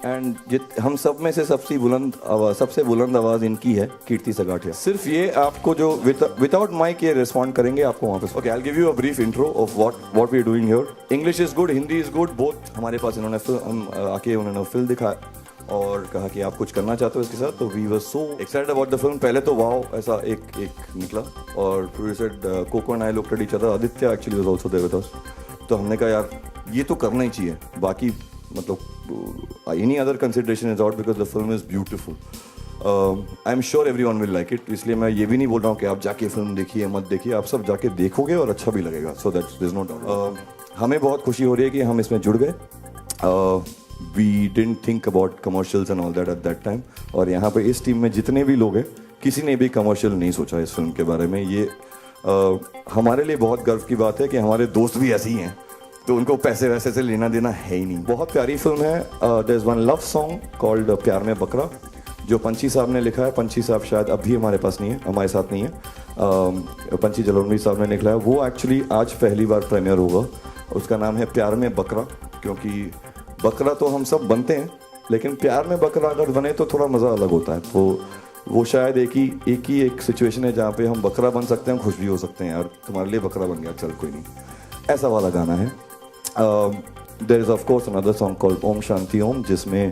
And हम सब में से सबसे बुलंद आवाज इनकी है, कीर्ति सगाठिया। सिर्फ ये आपको जो विदाउट माइक ये रिस्पॉन्ड करेंगे आपको वहाँ पे। Okay, I will give you a brief intro of what we are doing here. English is good, Hindi is good, both. हमारे पास इन्होंने आके उन्होंने फिल्म दिखाया और कहा कि आप कुछ करना चाहते हो इसके साथ, तो we were so excited about the film. पहले तो वाओ ऐसा एक निकला, और फिर said Coco and I looked at each other. Aditya actually was also there with us. तो हमने कहा यार ये तो करना ही चाहिए, बाकी मतलब any other consideration is out because the film is beautiful. I am sure everyone will like it. इसलिए मैं ये भी नहीं बोल रहा हूँ कि आप जाके फिल्म देखिए मत देखिए, आप सब जाके देखोगे और अच्छा भी लगेगा। So that's there is no doubt. हमें बहुत खुशी हो रही है कि हम इसमें जुड़ गए। We didn't think about commercials and all that at that time. और यहाँ पे इस टीम में जितने भी लोग हैं, किसी ने भी कमर्शियल नहीं सोचा इस फिल्म के बारे में। ये हमारे लिए बहुत गर्व की बात है कि हमारे दोस्त भी ऐसे ही हैं, तो उनको पैसे वैसे से लेना देना है ही नहीं। बहुत प्यारी फिल्म है। There is one love song called प्यार में बकरा, जो पंछी साहब ने लिखा है। पंछी साहब शायद अभी हमारे पास नहीं है, हमारे साथ नहीं है। पंछी जलोनवी साहब ने लिखा है। वो एक्चुअली आज पहली बार प्रीमियर होगा। उसका नाम है प्यार में बकरा, क्योंकि बकरा तो हम सब बनते हैं, लेकिन प्यार में बकरा अगर बने तो थोड़ा मज़ा अलग होता है। तो वो शायद एक सिचुएशन है जहाँ पे हम बकरा बन सकते हैं, खुश भी हो सकते हैं। यार तुम्हारे लिए बकरा बन गया, चल कोई नहीं, ऐसा वाला गाना है। There is of course another song called Om Shanti Om, जिसमें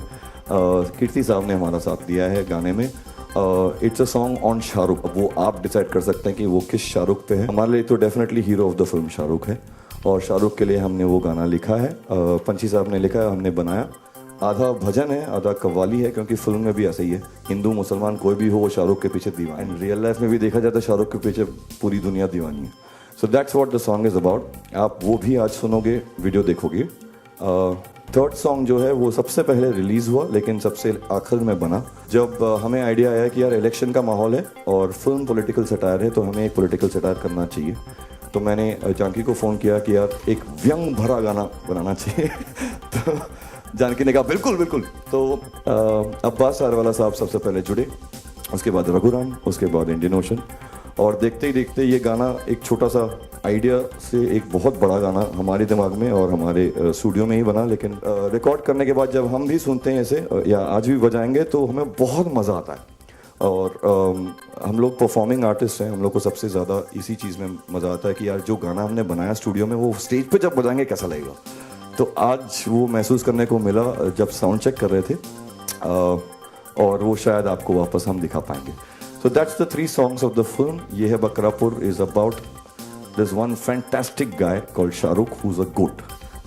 कीर्ति साहब ने हमारा साथ दिया है गाने में। It's a song on Shahrukh. वो आप डिसाइड कर सकते हैं कि वो किस शाहरुख पे है। हमारे लिए तो definitely hero of the film Shahrukh है, और शाहरुख के लिए हमने वो गाना लिखा है। पंछी साहब ने लिखा है, हमने बनाया। आधा भजन है, आधा कव्वाली है, क्योंकि फिल्म में भी ऐसा ही है। हिंदू मुसलमान कोई भी हो, वो शाहरुख के पीछे दीवाना है। रियल लाइफ में भी देखा जाए तो शाहरुख के पीछे पूरी दुनिया दीवानी है। So that's what the song is about. आप वो भी आज सुनोगे, वीडियो देखोगे। थर्ड सॉन्ग जो है वो सबसे पहले रिलीज़ हुआ, लेकिन सबसे आखिर में बना जब हमें आइडिया आया कि यार इलेक्शन का माहौल है और फिल्म पॉलिटिकल सटायर है, तो हमें एक पॉलिटिकल सटायर करना चाहिए। तो मैंने जानकी को फ़ोन किया कि यार एक व्यंग भरा गाना बनाना चाहिए। तो जानकी ने कहा बिल्कुल बिल्कुल। तो अब्बास सारवाला साहब सबसे पहले जुड़े, उसके बाद रघुराम, उसके बाद इंडियन ओशन, और देखते ही देखते ये गाना एक छोटा सा आइडिया से एक बहुत बड़ा गाना हमारे दिमाग में और हमारे स्टूडियो में ही बना। लेकिन रिकॉर्ड करने के बाद जब हम भी सुनते हैं ऐसे, या आज भी बजाएंगे, तो हमें बहुत मज़ा आता है। और हम लोग परफॉर्मिंग आर्टिस्ट हैं, हम लोग को सबसे ज़्यादा इसी चीज़ में मज़ा आता है कि यार जो गाना हमने बनाया स्टूडियो में, वो स्टेज पे जब बजाएंगे कैसा लगेगा। तो आज वो महसूस करने को मिला जब साउंड चेक कर रहे थे, और वो शायद आपको वापस हम दिखा पाएंगे। So that's the 3 songs of the film. ये है Bakrapur is about this one fantastic guy called Shahrukh who is a goat,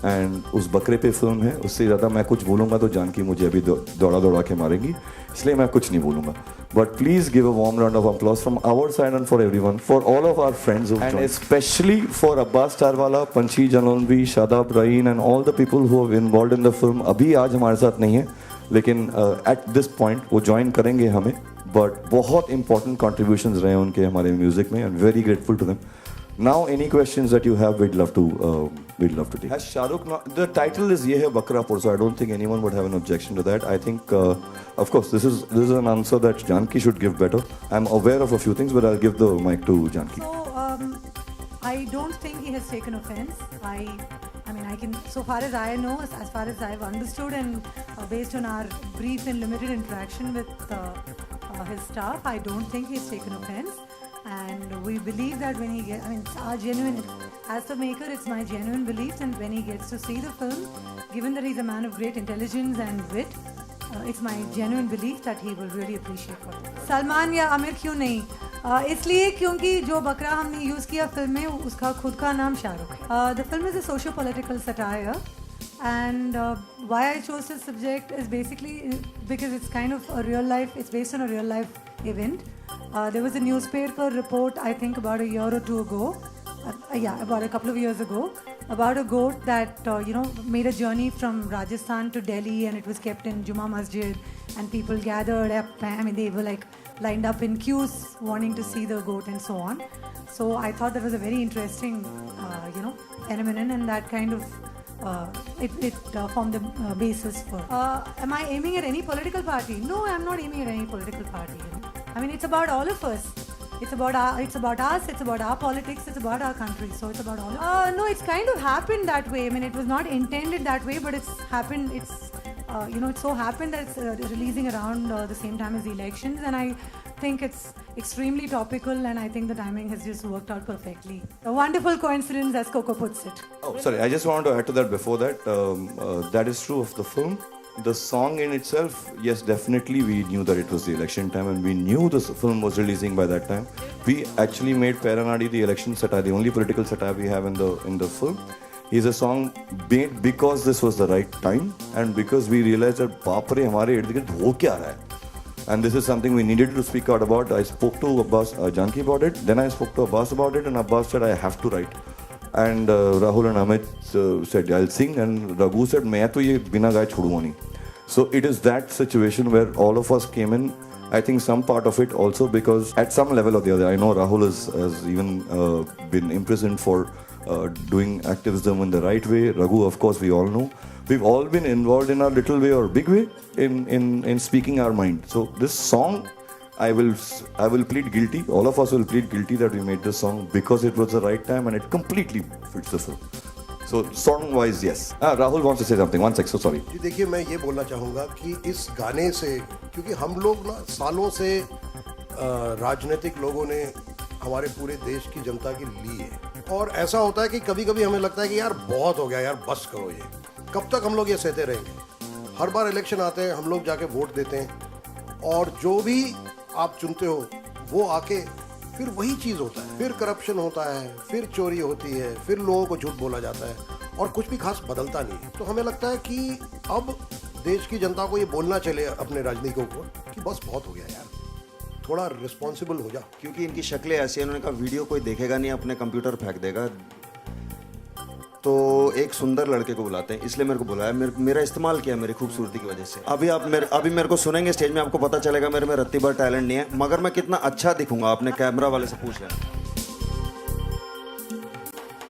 and उस बकरे पे फिल्म है। उससे ज़्यादा मैं कुछ बोलूँगा तो जानकी मुझे अभी दौड़ा के मारेंगी, इसलिए मैं कुछ नहीं बोलूँगा। But please give a warm round of applause from our side and for everyone, for all of our friends, and specially for Abbas Charwala, Panchhi Janonvi, Shadab Raeen and all the people who have involved in the film. अभी आज हमारे साथ नहीं है, लेकिन at this point वो join करेंगे हमें। बट बहुत इंपॉर्टेंट कॉन्ट्रीब्यूशंस रहे उनके हमारे म्यूजिक में, and very grateful to them. Now, any questions that you have, we'd love to take. Has Shahrukh the title is Ye Hai Bakrapur, so I don't think anyone would have an objection to that. I think, of course, this is an answer that Janki should give better. I'm aware of a few things, but I'll give the mic to Janki. So, I don't think he has taken offense. I mean, I can, so far as I know, as far as I've understood, and based on our brief and limited interaction with his staff, I don't think he's taken offense. And we believe that when he gets, I mean, it's our genuine, as the maker, it's my genuine belief, and when he gets to see the film, given that he's a man of great intelligence and wit, it's my genuine belief that he will really appreciate what it is. Salman या आमिर क्यों नहीं? इसलिए क्योंकि जो बकरा हमने use किया film में, उसका खुद का नाम शाहरुख है। The film is a socio-political satire, and why I chose this subject is basically because it's kind of a real life, it's based on a real life event. There was a newspaper report, I think about a year or two ago, about a couple of years ago, about a goat that made a journey from Rajasthan to Delhi, and it was kept in Juma Masjid, and people gathered up. I mean, they were like lined up in queues wanting to see the goat and so on. So I thought that was a very interesting phenomenon, and that kind of it formed the basis for. Am I aiming at any political party? No, I'm not aiming at any political party. I mean, it's about all of us. It's about us. It's about our politics. It's about our country. So it's about all. No, it's kind of happened that way. I mean, it was not intended that way, but it's happened. It's you know, it so happened that it's releasing around the same time as the elections, and I think it's extremely topical, and I think the timing has just worked out perfectly. A wonderful coincidence, as Coco puts it. Oh, sorry, I just wanted to add to that before that. That is true of the film. The song in itself, yes, definitely we knew that it was the election time and we knew the film was releasing by that time. We actually made Peranadi the election satire, the only political satire we have in the film. Is a song made because this was the right time and because we realized that बाप रे हमारे इर्द गिर्द हो क्या रहा है. And this is something we needed to speak out about. I spoke to Abbas Janki about it. Then I spoke to Abbas about it, and Abbas said I have to write. And Rahul and Amit said I'll sing, and Raghu said मैं तो ये बिना गाए छोड़ूंगा नहीं. So it is that situation where all of us came in. I think some part of it also because at some level or the other, I know Rahul has even been imprisoned for doing activism in the right way. Raghu, of course, we all know. We've all been involved in our little way or big way in speaking our mind. So this song, I will plead guilty. All of us will plead guilty that we made this song because it was the right time and it completely fits the film. So song-wise, yes. Rahul wants to say something. One sec. So sorry. जी देखिए, मैं ये बोलना चाहूँगा कि इस गाने से, क्योंकि हम लोग ना सालों से राजनीतिक लोगों ने हमारे पूरे देश की जनता की ली है, और ऐसा होता है कि कभी कभी हमें लगता है कि यार बहुत हो गया यार, बस करो, ये कब तक हम लोग ये सहते रहेंगे. हर बार इलेक्शन आते हैं, हम लोग जाके वोट देते हैं और जो भी आप चुनते हो वो आके फिर वही चीज़ होता है, फिर करप्शन होता है, फिर चोरी होती है, फिर लोगों को झूठ बोला जाता है और कुछ भी खास बदलता नहीं है. तो हमें लगता है कि अब देश की जनता को ये बोलना चले अपने राजनीतिकों को कि बस बहुत हो गया यार, थोड़ा रिस्पॉन्सिबल हो जा. क्योंकि इनकी शक्लें ऐसी हैं, उन्होंने कहा वीडियो कोई देखेगा नहीं, अपने कंप्यूटर फेंक देगा. तो एक सुंदर लड़के को बुलाते हैं, इसलिए मेरे को बुलाया, मेरा इस्तेमाल किया मेरी खूबसूरती की वजह से. अभी मेरे को सुनेंगे स्टेज में, आपको पता चलेगा मेरे में रत्ती भर टैलेंट नहीं है, मगर मैं कितना अच्छा दिखूंगा आपने कैमरा वाले से पूछ लेना.